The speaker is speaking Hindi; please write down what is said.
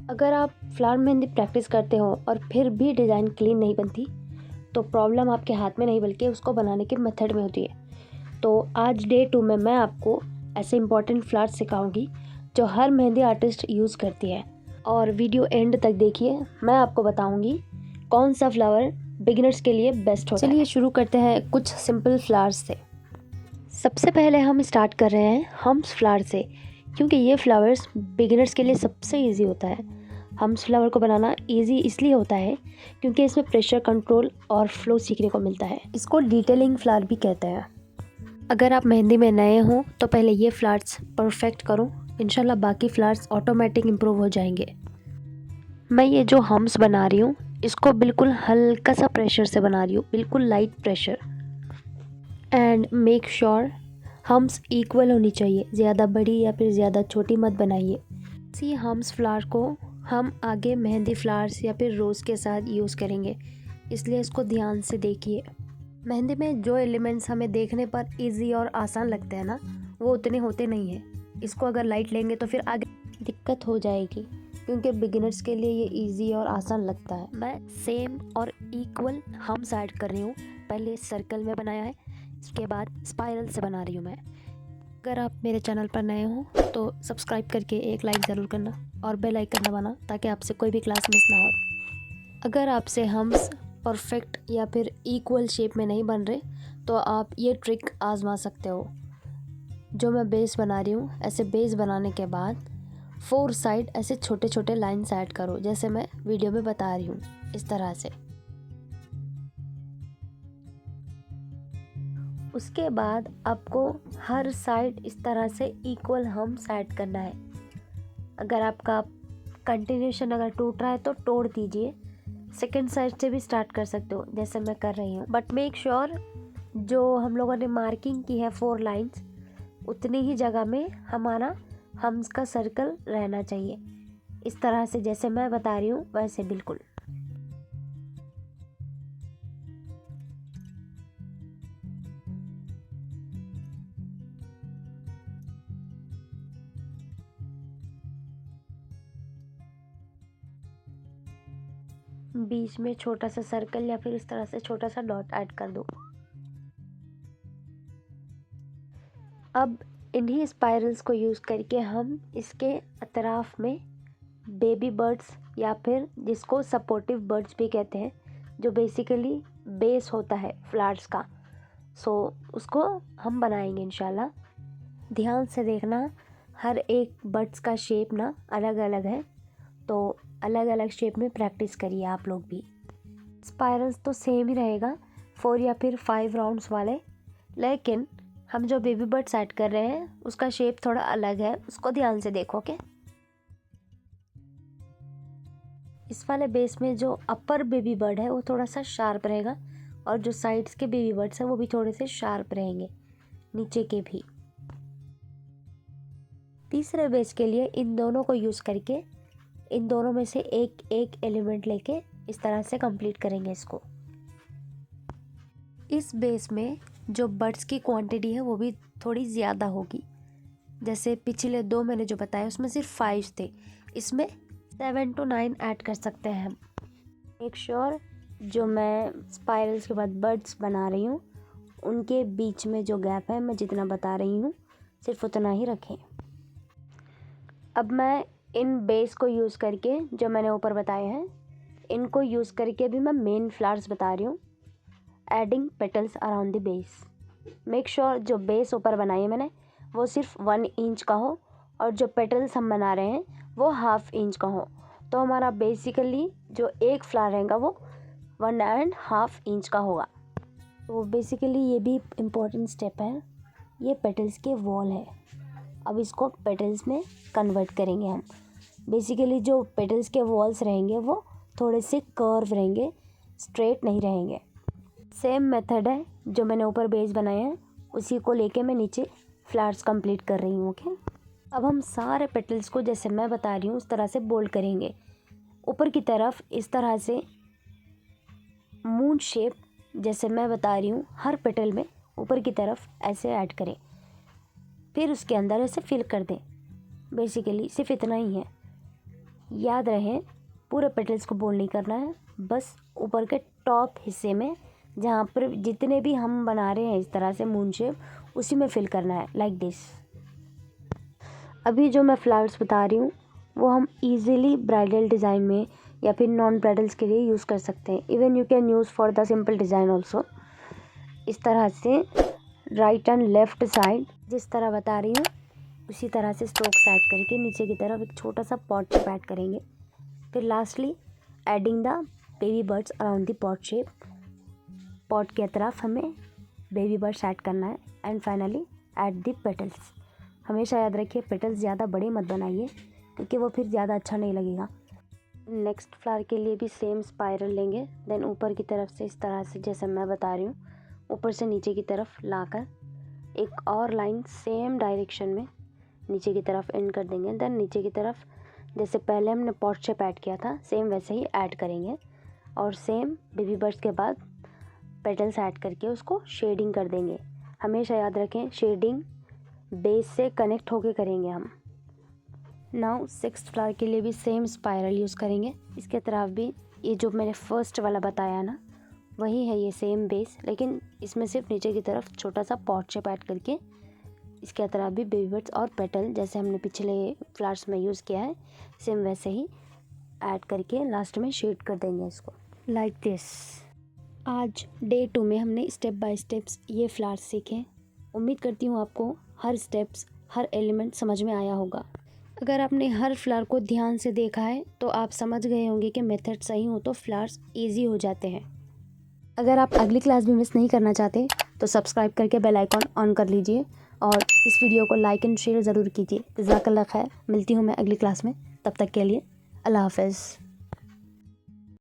अगर आप फ्लावर मेहंदी प्रैक्टिस करते हो और फिर भी डिज़ाइन क्लीन नहीं बनती, तो प्रॉब्लम आपके हाथ में नहीं बल्कि उसको बनाने के मेथड में होती है। तो आज डे 2 में मैं आपको ऐसे इंपॉर्टेंट फ्लावर्स सिखाऊंगी जो हर मेहंदी आर्टिस्ट यूज़ करती है। और वीडियो एंड तक देखिए, मैं आपको बताऊंगी कौन सा फ्लावर बिगिनर्स के लिए बेस्ट होता है। चलिए शुरू करते हैं कुछ सिंपल फ्लावर्स से। सबसे पहले हम स्टार्ट कर रहे हैं हम्स फ्लावर से, क्योंकि ये फ्लावर्स बिगिनर्स के लिए सबसे इजी होता है। हम्स फ्लावर को बनाना इजी इसलिए होता है क्योंकि इसमें प्रेशर कंट्रोल और फ्लो सीखने को मिलता है। इसको डिटेलिंग फ्लावर भी कहते हैं। अगर आप मेहंदी में नए हों तो पहले ये फ्लावर्स परफेक्ट करो, इंशाल्लाह बाकी फ्लावर्स ऑटोमेटिक इम्प्रूव हो जाएंगे। मैं ये जो हम्स बना रही हूँ इसको बिल्कुल हल्का सा प्रेशर से बना रही हूँ, बिल्कुल light pressure. And make sure hums equal होनी चाहिए, ज़्यादा बड़ी या फिर ज़्यादा छोटी मत बनाइए। इसी हम्स फ्लावर को हम आगे मेहंदी फ्लावर्स या फिर रोज़ के साथ यूज़ करेंगे, इसलिए इसको ध्यान से देखिए। मेहंदी में जो एलिमेंट्स हमें देखने पर इजी और आसान लगते हैं ना, वो उतने होते नहीं हैं। इसको अगर लाइट लेंगे तो फिर आगे दिक्कत हो जाएगी, क्योंकि बिगिनर्स के लिए ये इजी और आसान लगता है। मैं सेम और इक्वल हम्स ऐड कर रही हूँ। पहले सर्कल में बनाया है, इसके बाद स्पाइरल से बना रही हूँ मैं। अगर आप मेरे चैनल पर नए हो तो सब्सक्राइब करके एक लाइक ज़रूर करना और बेल आइकन दबाना, ताकि आपसे कोई भी क्लास मिस ना हो। अगर आपसे हम्स परफेक्ट या फिर इक्वल शेप में नहीं बन रहे तो आप ये ट्रिक आजमा सकते हो। जो मैं बेस बना रही हूँ, ऐसे बेस बनाने के बाद 4 साइड ऐसे छोटे छोटे लाइन्स ऐड करो, जैसे मैं वीडियो में बता रही हूँ, इस तरह से। उसके बाद आपको हर साइड इस तरह से इक्वल हम्स ऐड करना है। अगर आपका कंटिन्यूशन अगर टूट रहा है तो तोड़ दीजिए। सेकंड साइड से भी स्टार्ट कर सकते हो, जैसे मैं कर रही हूँ। बट मेक श्योर जो हम लोगों ने मार्किंग की है 4 लाइंस, उतनी ही जगह में हमारा हम्स का सर्कल रहना चाहिए, इस तरह से जैसे मैं बता रही हूँ वैसे बिल्कुल। बीच में छोटा सा सर्कल या फिर इस तरह से छोटा सा डॉट ऐड कर दो। अब इन्हीं स्पाइरल्स को यूज़ करके हम इसके अतराफ में बेबी बर्ड्स या फिर जिसको सपोर्टिव बर्ड्स भी कहते हैं, जो बेसिकली बेस होता है फ्लावर्स का, उसको हम बनाएंगे इंशाल्लाह। ध्यान से देखना, हर एक बर्ड्स का शेप ना अलग अलग है, तो अलग अलग शेप में प्रैक्टिस करिए आप लोग भी। स्पाइरल्स तो सेम ही रहेगा, 4 या फिर 5 राउंड्स वाले, लेकिन हम जो बेबी बर्ड्स ऐड कर रहे हैं उसका शेप थोड़ा अलग है, उसको ध्यान से देखो। के इस वाले बेस में जो अपर बेबी बर्ड है वो थोड़ा सा शार्प रहेगा, और जो साइड्स के बेबी बर्ड्स हैं वो भी थोड़े से शार्प रहेंगे, नीचे के भी। तीसरे बेस के लिए इन दोनों को यूज़ करके इन दोनों में से एक एक एलिमेंट लेके इस तरह से कंप्लीट करेंगे इसको। इस बेस में जो बर्ड्स की क्वांटिटी है वो भी थोड़ी ज़्यादा होगी। जैसे पिछले 2 मैंने जो बताया उसमें सिर्फ 5 थे, इसमें 7 to 9 ऐड कर सकते हैं हम। मेक श्योर जो मैं स्पाइरल्स के बाद बर्ड्स बना रही हूँ उनके बीच में जो गैप है, मैं जितना बता रही हूँ सिर्फ उतना ही रखें। अब मैं इन बेस को यूज़ करके जो मैंने ऊपर बताए हैं, इनको यूज़ करके भी मैं मेन फ्लावर्स बता रही हूँ। Adding petals around the base. Make sure जो बेस ऊपर बनाई है मैंने वो सिर्फ 1 इंच का हो, और जो पेटल्स हम बना रहे हैं वो 1/2 इंच का हो, तो हमारा बेसिकली जो एक फ्लावर रहेगा वो 1.5 इंच का होगा। तो बेसिकली ये भी इम्पोर्टेंट स्टेप है। ये पेटल्स के वॉल है, अब इसको पेटल्स में कन्वर्ट करेंगे हम। बेसिकली जो पेटल्स के वॉल्स रहेंगे वो थोड़े से कर्व रहेंगे, स्ट्रेट नहीं रहेंगे। सेम मेथड है, जो मैंने ऊपर बेस बनाए हैं उसी को लेके मैं नीचे फ्लावर्स कंप्लीट कर रही हूँ। ओके, अब हम सारे पेटल्स को जैसे मैं बता रही हूँ उस तरह से बोल्ड करेंगे। ऊपर की तरफ इस तरह से मून शेप, जैसे मैं बता रही हूँ, हर पेटल में ऊपर की तरफ ऐसे ऐड करें, फिर उसके अंदर ऐसे फिल कर दें। बेसिकली सिर्फ इतना ही है। याद रहे पूरे पेटल्स को बोल्ड नहीं करना है, बस ऊपर के टॉप हिस्से में जहाँ पर जितने भी हम बना रहे हैं इस तरह से मून शेप, उसी में फिल करना है लाइक दिस। अभी जो मैं फ्लावर्स बता रही हूँ वो हम इजीली ब्राइडल डिज़ाइन में या फिर नॉन ब्राइडल्स के लिए यूज़ कर सकते हैं। Even you can use for the simple design also. इस तरह से राइट एंड लेफ़्ट साइड जिस तरह बता रही हूँ उसी तरह से स्ट्रोक्स ऐड करके नीचे की तरफ एक छोटा सा पॉट शेप ऐड करेंगे। फिर lastly adding the baby birds around the pot shape. Pot की तरफ हमें बेबी बर्ड्स ऐड करना है and finally add the petals. हमेशा याद रखिए पेटल्स ज़्यादा बड़े मत बनाइए क्योंकि वो फिर ज़्यादा अच्छा नहीं लगेगा। नेक्स्ट फ्लावर के लिए भी सेम स्पाइरल लेंगे, देन ऊपर की तरफ से इस तरह से जैसे मैं बता रही हूँ ऊपर से नीचे की तरफ लाकर एक और लाइन सेम डायरेक्शन में नीचे की तरफ एंड कर देंगे। देन नीचे की तरफ जैसे पहले हमने पॉट शेप ऐड किया था सेम वैसे ही ऐड करेंगे और सेम बेबी बर्ड्स के बाद पेटल्स ऐड करके उसको शेडिंग कर देंगे। हमेशा याद रखें शेडिंग बेस से कनेक्ट होके करेंगे हम। नाउ सिक्स्थ फ्लावर के लिए भी सेम स्पाइरल यूज़ करेंगे। इसके तरफ भी ये जो मैंने फर्स्ट वाला बताया ना वही है ये सेम बेस, लेकिन इसमें सिर्फ नीचे की तरफ छोटा सा पॉट शेप ऐड करके इसके तरफ भी बेबी बर्ड्स और पेटल जैसे हमने पिछले फ्लावर्स में यूज़ किया है सेम वैसे ही ऐड करके लास्ट में शेड कर देंगे इसको लाइक दिस। आज डे 2 में हमने स्टेप बाय स्टेप्स ये फ्लावर्स सीखे। उम्मीद करती हूँ आपको हर स्टेप्स हर एलिमेंट समझ में आया होगा। अगर आपने हर फ्लावर को ध्यान से देखा है तो आप समझ गए होंगे कि मेथड सही हो तो फ्लावर्स ईजी हो जाते हैं। अगर आप अगली क्लास भी मिस नहीं करना चाहते तो सब्सक्राइब करके बेल आइकॉन ऑन कर लीजिए और इस वीडियो को लाइक एंड शेयर ज़रूर कीजिए। जज़ाकल्लाह खैर। मिलती हूँ मैं अगली क्लास में, तब तक के लिए अल्लाह हाफ़िज़।